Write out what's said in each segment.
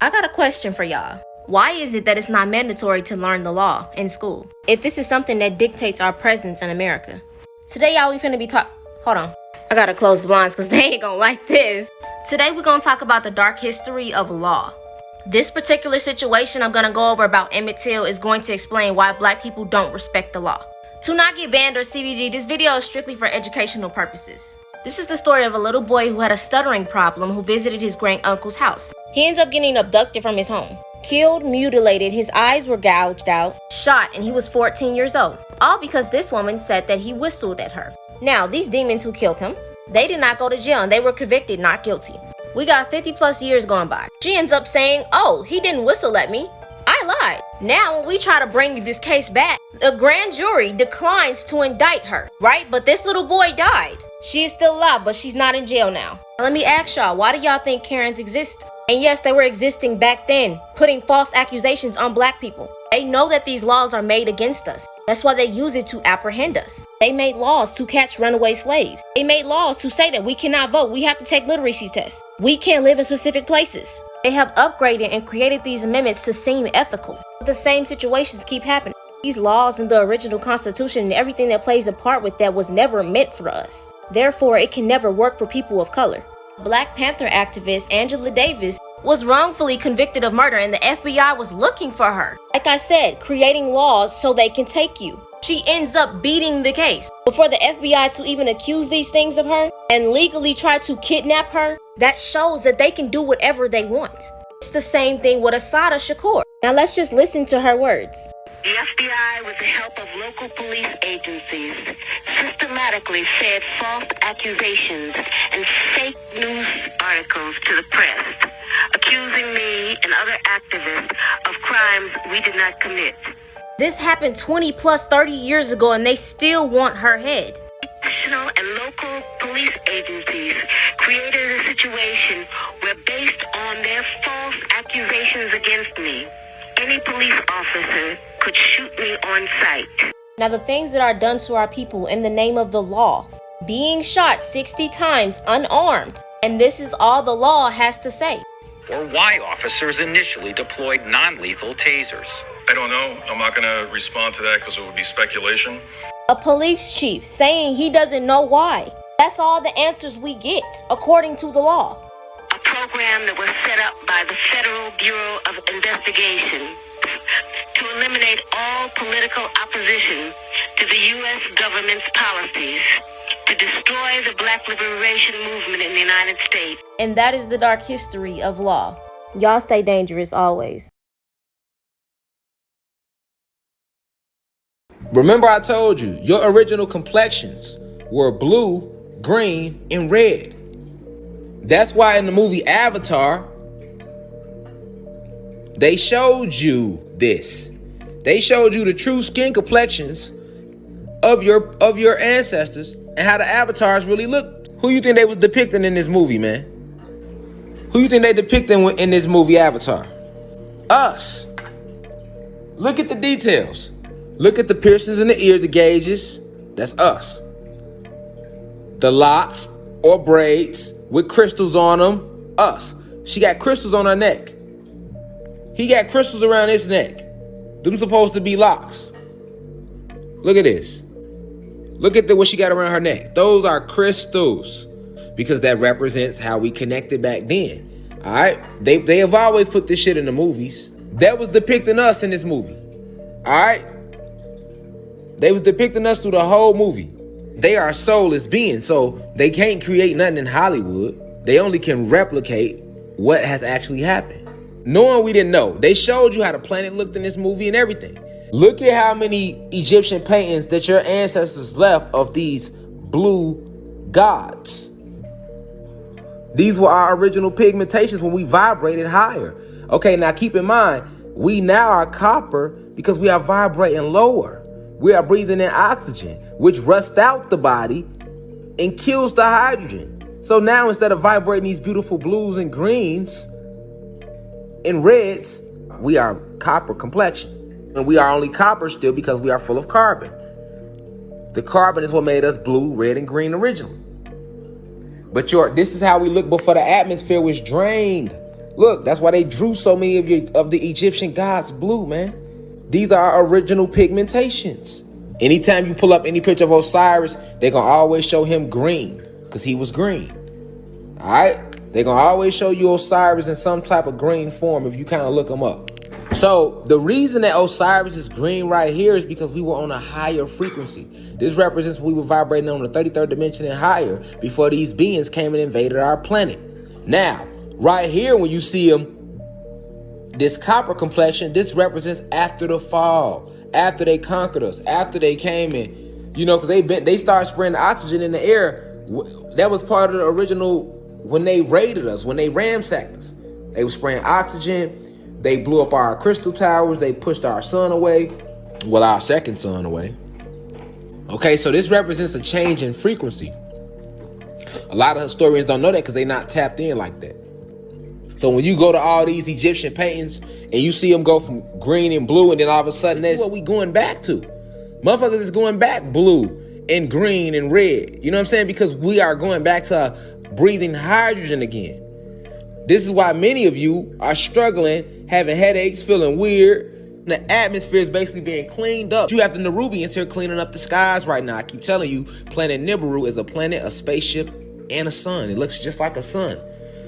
I got a question for y'all. Why is it that it's not mandatory to learn the law in school, if this is something that dictates our presence in America? Today, y'all, we finna be hold on. I gotta close the blinds because they ain't gonna like this. Today, we're gonna talk about the dark history of law. This particular situation I'm gonna go over about Emmett Till is going to explain why black people don't respect the law. To not get banned or CBG, this video is strictly for educational purposes. This is the story of a little boy who had a stuttering problem who visited his great uncle's house. He ends up getting abducted from his home. Killed, mutilated, his eyes were gouged out, shot, and he was 14 years old. All because this woman said that he whistled at her. Now, these demons who killed him, they did not go to jail and they were convicted not guilty. We got 50 plus years going by. She ends up saying, oh, he didn't whistle at me. I lied. Now, when we try to bring this case back, the grand jury declines to indict her, right? But this little boy died. She is still alive, but she's not in jail now. Let me ask y'all, why do y'all think Karens exist? And yes, they were existing back then, putting false accusations on black people. They know that these laws are made against us. That's why they use it to apprehend us. They made laws to catch runaway slaves. They made laws to say that we cannot vote. We have to take literacy tests. We can't live in specific places. They have upgraded and created these amendments to seem ethical. But the same situations keep happening. These laws and the original Constitution and everything that plays a part with that was never meant for us. Therefore, it can never work for people of color. Black Panther activist Angela Davis was wrongfully convicted of murder and the FBI was looking for her. Like I said, creating laws so they can take you. She ends up beating the case. Before the FBI to even accuse these things of her and legally try to kidnap her, that shows that they can do whatever they want. It's the same thing with Assata Shakur. Now let's just listen to her words. The FBI, with the help of local police agencies, systematically fed false accusations and fake news articles to the press, accusing me and other activists of crimes we did not commit. This happened 20 plus 30 years ago and they still want her head. National and local police agencies created a situation where, based on their false accusations against me, any police officer could shoot me on sight. Now the things that are done to our people in the name of the law, being shot 60 times unarmed, and this is all the law has to say. Or why officers initially deployed non-lethal tasers. I don't know. I'm not going to respond to that because it would be speculation. A police chief saying he doesn't know why. That's all the answers we get, according to the law. A program that was set up by the Federal Bureau of Investigation to eliminate all political opposition to the U.S. government's policies, to destroy the Black liberation movement in the United States. And that is the dark history of law. Y'all stay dangerous always. Remember I told you, your original complexions were blue, green, and red. That's why in the movie Avatar, they showed you this. They showed you the true skin complexions of your ancestors and how the avatars really looked. Who you think they was depicting in this movie, man? Who you think they depicting in this movie Avatar? Us. Look at the details. Look at the piercings in the ears, the gauges. That's us. The locks or braids with crystals on them. Us. She got crystals on her neck. He got crystals around his neck. Them supposed to be locks. Look at this. Look at what she got around her neck. Those are crystals. Because that represents how we connected back then. All right? They have always put this shit in the movies. That was depicting us in this movie. All right? They was depicting us through the whole movie. They are soulless beings, so they can't create nothing in Hollywood. They only can replicate what has actually happened. Knowing we didn't know. They showed you how the planet looked in this movie and everything. Look at how many Egyptian paintings that your ancestors left of these blue gods. These were our original pigmentations when we vibrated higher. Okay, now keep in mind, we now are copper because we are vibrating lower. We are breathing in oxygen, which rusts out the body and kills the hydrogen. So now instead of vibrating these beautiful blues and greens and reds, we are copper complexion. And we are only copper still because we are full of carbon. The carbon is what made us blue, red, and green originally. But this is how we look before the atmosphere was drained. Look, that's why they drew so many of the Egyptian gods blue, man. These are our original pigmentations. Anytime you pull up any picture of Osiris, they're going to always show him green because he was green. All right? They're going to always show you Osiris in some type of green form if you kind of look him up. So the reason that Osiris is green right here is because we were on a higher frequency. This represents we were vibrating on the 33rd dimension and higher before these beings came and invaded our planet. Now, right here, when you see them, this copper complexion, this represents after the fall, after they conquered us, after they came in, because they started spreading oxygen in the air. That was part of the original when they raided us, when they ransacked us. They were spraying oxygen. They blew up our crystal towers. They pushed our sun away. Well, our second sun away. Okay, so this represents a change in frequency. A lot of historians don't know that because they're not tapped in like that. So when you go to all these Egyptian paintings and you see them go from green and blue, and then all of a sudden that's what we going back to. Motherfuckers is going back blue and green and red. You know what I'm saying? Because we are going back to breathing hydrogen again. This is why many of you are struggling, having headaches, feeling weird. The atmosphere is basically being cleaned up. You have the Nerubians here cleaning up the skies right now. I keep telling you, planet Nibiru is a planet, a spaceship, and a sun. It looks just like a sun.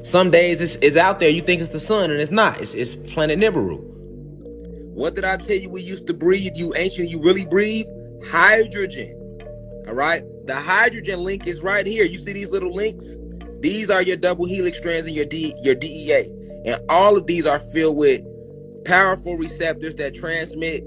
Some days it's out there, you think it's the sun, and it's not. It's planet Nibiru. What did I tell you we used to breathe, you ancient, you really breathe? Hydrogen. All right? The hydrogen link is right here. You see these little links? These are your double helix strands and your DEA. And all of these are filled with powerful receptors that transmit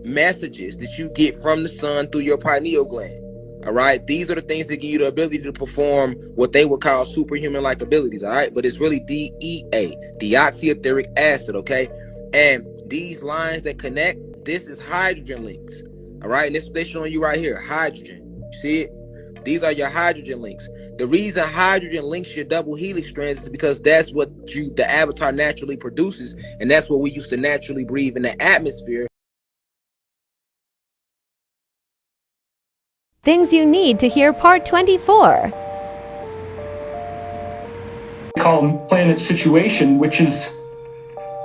messages that you get from the sun through your pineal gland. All right, these are the things that give you the ability to perform what they would call superhuman-like abilities. All right, but it's really DEA, deoxyetheric acid. Okay, and these lines that connect, this is hydrogen links. All right, and this is what they're showing you right here, hydrogen. You see it? These are your hydrogen links. The reason hydrogen links your double helix strands is because that's what the avatar naturally produces, and that's what we used to naturally breathe in the atmosphere. Things you need to hear part 24. I call them planet situation, which is,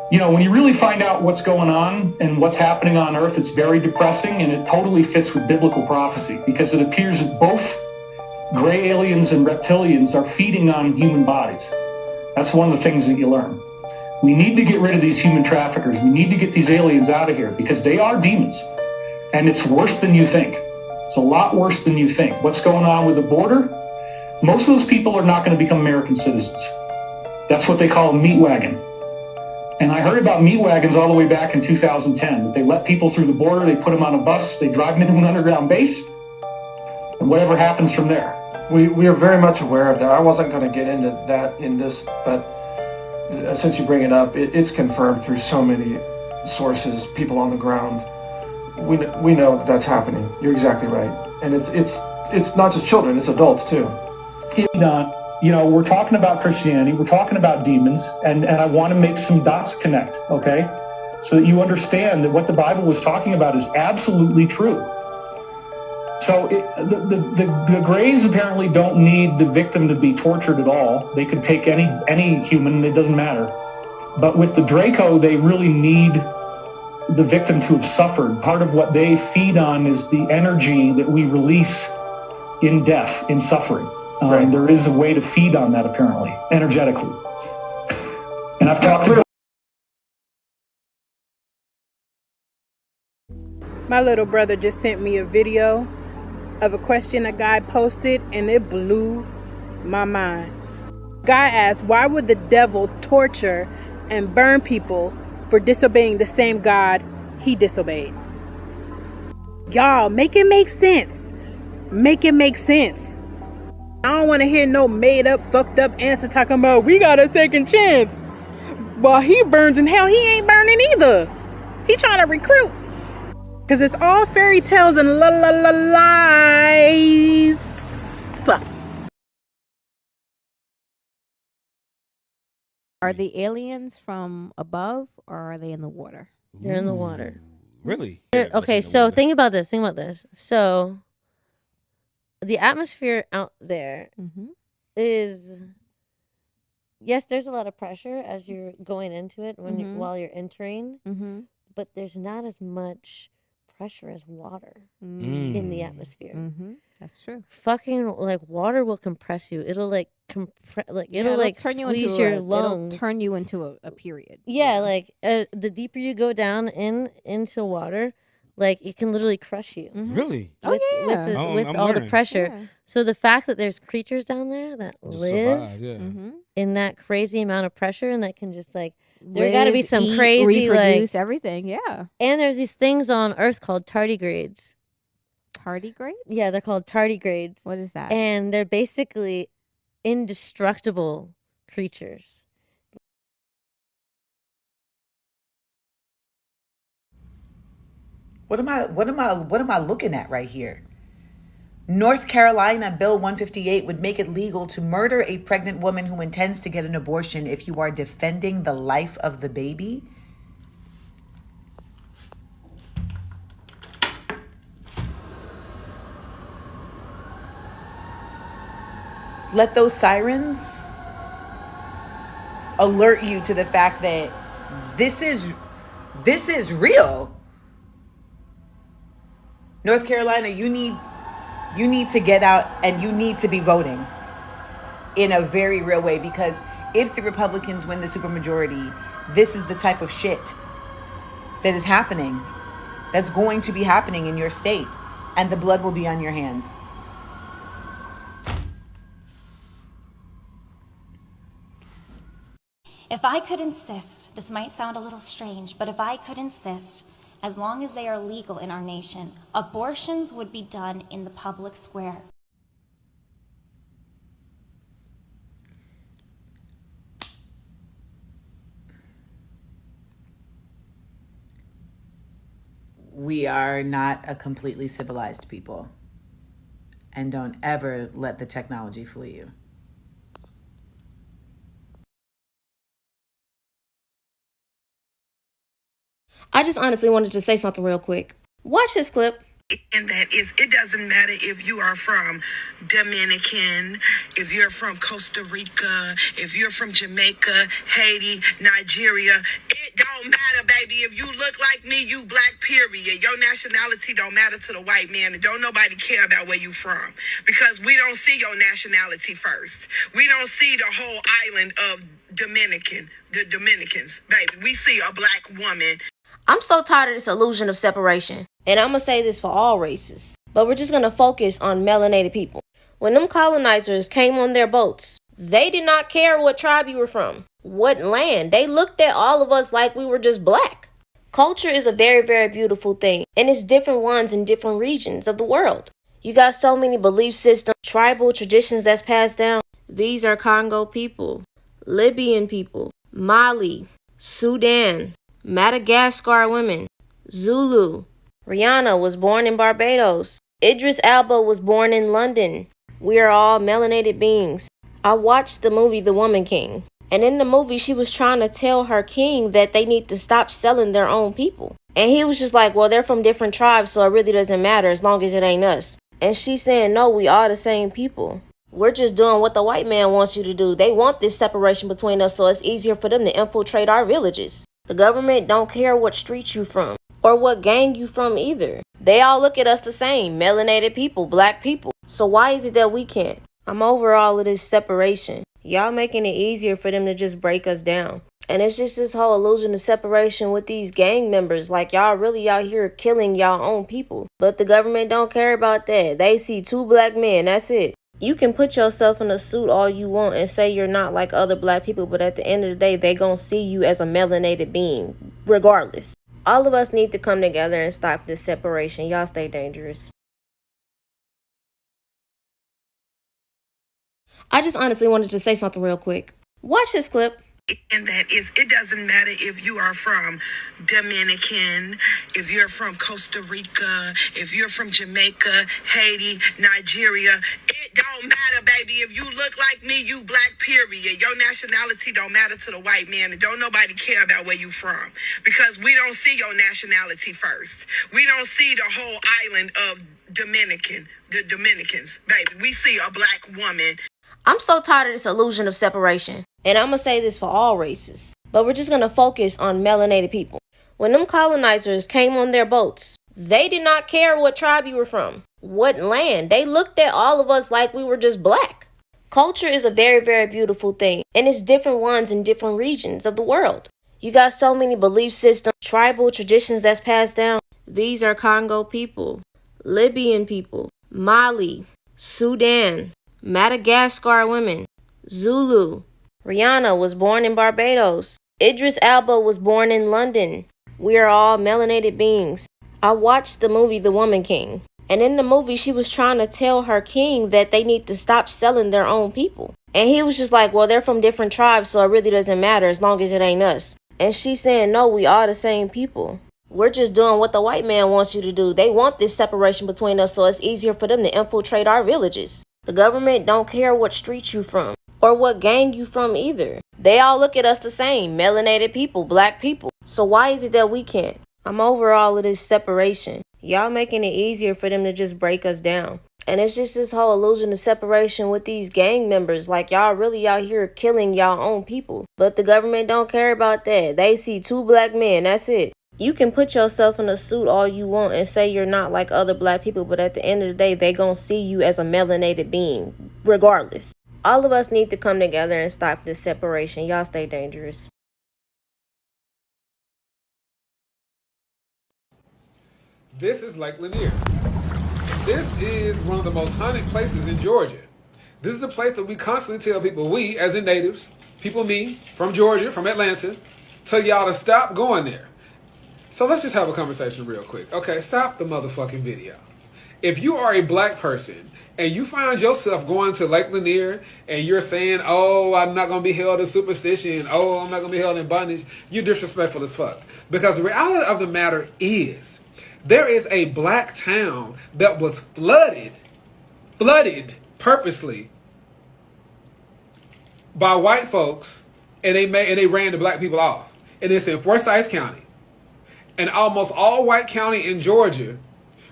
when you really find out what's going on and what's happening on Earth, it's very depressing, and it totally fits with biblical prophecy because it appears that both gray aliens and reptilians are feeding on human bodies. That's one of the things that you learn. We need to get rid of these human traffickers. We need to get these aliens out of here because they are demons, and it's worse than you think. It's a lot worse than you think. What's going on with the border? Most of those people are not going to become American citizens. That's what they call a meat wagon. And I heard about meat wagons all the way back in 2010. They let people through the border, they put them on a bus, they drive them into an underground base, and whatever happens from there. We are very much aware of that. I wasn't going to get into that in this, but since you bring it up, it's confirmed through so many sources, people on the ground. We know that's happening. You're exactly right, and it's not just children; it's adults too. We're talking about Christianity, we're talking about demons, and I want to make some dots connect, okay, so that you understand that what the Bible was talking about is absolutely true. So the Greys apparently don't need the victim to be tortured at all. They could take any human; it doesn't matter. But with the Draco, they really need the victim to have suffered. Part of what they feed on is the energy that we release in death, in suffering. Right. There is a way to feed on that, apparently, energetically. And I've talked to... My little brother just sent me a video of a question a guy posted, and it blew my mind. Guy asked, why would the devil torture and burn people for disobeying the same God he disobeyed? Y'all, make it make sense. Make it make sense. I don't want to hear no made up, fucked up answer talking about we got a second chance. While he burns in hell, he ain't burning either. He trying to recruit. Because it's all fairy tales and lies. Are the aliens from above or are they in the water? They're in the water. Really? Okay, so think about this. So the atmosphere out there is yes, there's a lot of pressure as you're going into it while you're entering, but there's not as much pressure as water in the atmosphere. That's true. Fucking like water will compress you. It'll like it'll like turn you squeeze into your It'll lungs. turn you into a period. Yeah, like the deeper you go down into water, like it can literally crush you. Really? With, with I'm all the learning. pressure. Yeah. So the fact that there's creatures down there that Just live survive, yeah. in that crazy amount of pressure and that can just like there got to be Live, some eat, crazy reproduce, like everything. Yeah. and there's these things on Earth called tardigrades. Tardigrades? Yeah, they're called tardigrades. What is that? And they're basically indestructible creatures. What am I looking at right here? North Carolina Bill 158 would make it legal to murder a pregnant woman who intends to get an abortion if you are defending the life of the baby. Let those sirens alert you to the fact that this is real. North Carolina, you need to get out and you need to be voting in a very real way, because if the Republicans win the supermajority, this is the type of shit that is happening, that's going to be happening in your state, and the blood will be on your hands. If I could insist, this might sound a little strange, but if I could insist, as long as they are legal in our nation, abortions would be done in the public square. We are not a completely civilized people. And don't ever let the technology fool you. I just honestly wanted to say something real quick. Watch this clip. And that is, it doesn't matter if you are from Dominican, if you're from Costa Rica, if you're from Jamaica, Haiti, Nigeria. It don't matter, baby. If you look like me, you black, period. Your nationality don't matter to the white man, and don't nobody care about where you from, because we don't see your nationality first. We don't see the whole island of the Dominicans, baby. We see a black woman. I'm so tired of this illusion of separation. And I'm going to say this for all races. But we're just going to focus on melanated people. When them colonizers came on their boats, they did not care what tribe you were from, what land. They looked at all of us like we were just black. Culture is a very, very beautiful thing. And it's different ones in different regions of the world. You got so many belief systems, tribal traditions that's passed down. These are Congo people, Libyan people, Mali, Sudan, Madagascar women, Zulu. Rihanna was born in Barbados. Idris Elba was born in London. We are all melanated beings. I watched the movie The Woman King. And in the movie, she was trying to tell her king that they need to stop selling their own people. And he was just like, well, they're from different tribes, so it really doesn't matter as long as it ain't us. And she's saying, no, we are the same people. We're just doing what the white man wants you to do. They want this separation between us so it's easier for them to infiltrate our villages. The government don't care what street you from or what gang you from either. They all look at us the same, melanated people, black people. So why is it that we can't? I'm over all of this separation. Y'all making it easier for them to just break us down. And it's just this whole illusion of separation with these gang members. Like y'all really out here killing y'all own people. But the government don't care about that. They see two black men, that's it. You can put yourself in a suit all you want and say you're not like other black people, but at the end of the day, they gonna see you as a melanated being, regardless. All of us need to come together and stop this separation. Y'all stay dangerous. I just honestly wanted to say something real quick. Watch this clip. And that is, it doesn't matter if you are from Dominican, if you're from Costa Rica, if you're from Jamaica, Haiti, Nigeria. It don't matter, baby. If you look like me, you black, period. Your nationality don't matter to the white man, and don't nobody care about where you from, because we don't see your nationality first. We don't see the whole island of the Dominicans, baby. We see a black woman. I'm so tired of this illusion of separation. And I'm gonna say this for all races, but we're just gonna focus on melanated people. When them colonizers came on their boats, they did not care what tribe you were from, what land. They looked at all of us like we were just black. Culture is a very, very beautiful thing, and it's different ones in different regions of the world. You got so many belief systems, tribal traditions that's passed down. These are Congo people, Libyan people, Mali, Sudan, Madagascar women, Zulu. Rihanna was born in Barbados. Idris Elba was born in London. We are all melanated beings. I watched the movie The Woman King. And in the movie, she was trying to tell her king that they need to stop selling their own people. And he was just like, well, they're from different tribes, so it really doesn't matter as long as it ain't us. And she's saying, no, we are the same people. We're just doing what the white man wants you to do. They want this separation between us so it's easier for them to infiltrate our villages. The government don't care what street you from or what gang you from either. They all look at us the same, melanated people, black people. So why is it that we can't? I'm over all of this separation. Y'all making it easier for them to just break us down. And it's just this whole illusion of separation with these gang members. Like y'all really out here killing y'all own people. But the government don't care about that. They see 2 black men, that's it. You can put yourself in a suit all you want and say you're not like other black people, but at the end of the day, they gonna see you as a melanated being, regardless. All of us need to come together and stop this separation. Y'all stay dangerous. This is Lake Lanier. This is one of the most haunted places in Georgia. This is a place that we constantly tell people, we, as in natives, people me, from Georgia, from Atlanta, tell y'all to stop going there. So let's just have a conversation real quick. Okay, stop the motherfucking video. If you are a black person and you find yourself going to Lake Lanier and you're saying, oh, I'm not going to be held in superstition, oh, I'm not going to be held in bondage, you're disrespectful as fuck. Because the reality of the matter is, there is a black town that was flooded purposely by white folks, and they ran the black people off. And it's in Forsyth County. And almost all white county in Georgia,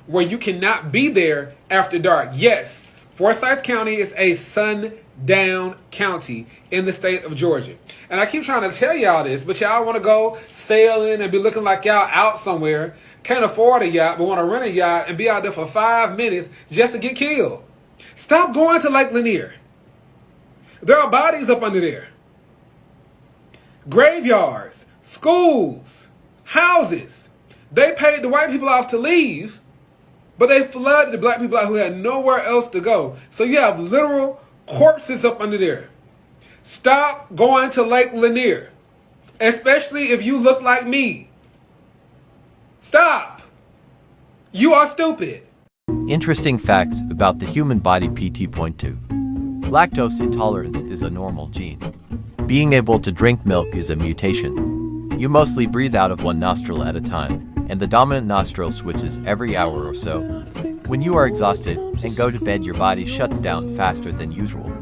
where you cannot be there after dark. Yes, Forsyth County is a sundown county in the state of Georgia. And I keep trying to tell y'all this, but y'all want to go sailing and be looking like y'all out somewhere, can't afford a yacht, but want to rent a yacht and be out there for 5 minutes just to get killed. Stop going to Lake Lanier. There are bodies up under there. Graveyards, schools, houses. They paid the white people off to leave, but they flooded the black people out who had nowhere else to go. So you have literal corpses up under there. Stop going to Lake Lanier, especially if you look like me. Stop. You are stupid. Interesting facts about the human body. PT.2. Lactose intolerance is a normal gene. Being able to drink milk is a mutation. You mostly breathe out of one nostril at a time, and the dominant nostril switches every hour or so. When you are exhausted and go to bed, your body shuts down faster than usual.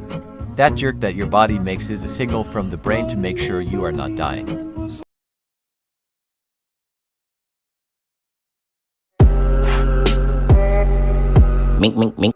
That jerk that your body makes is a signal from the brain to make sure you are not dying. Mink, mink, mink.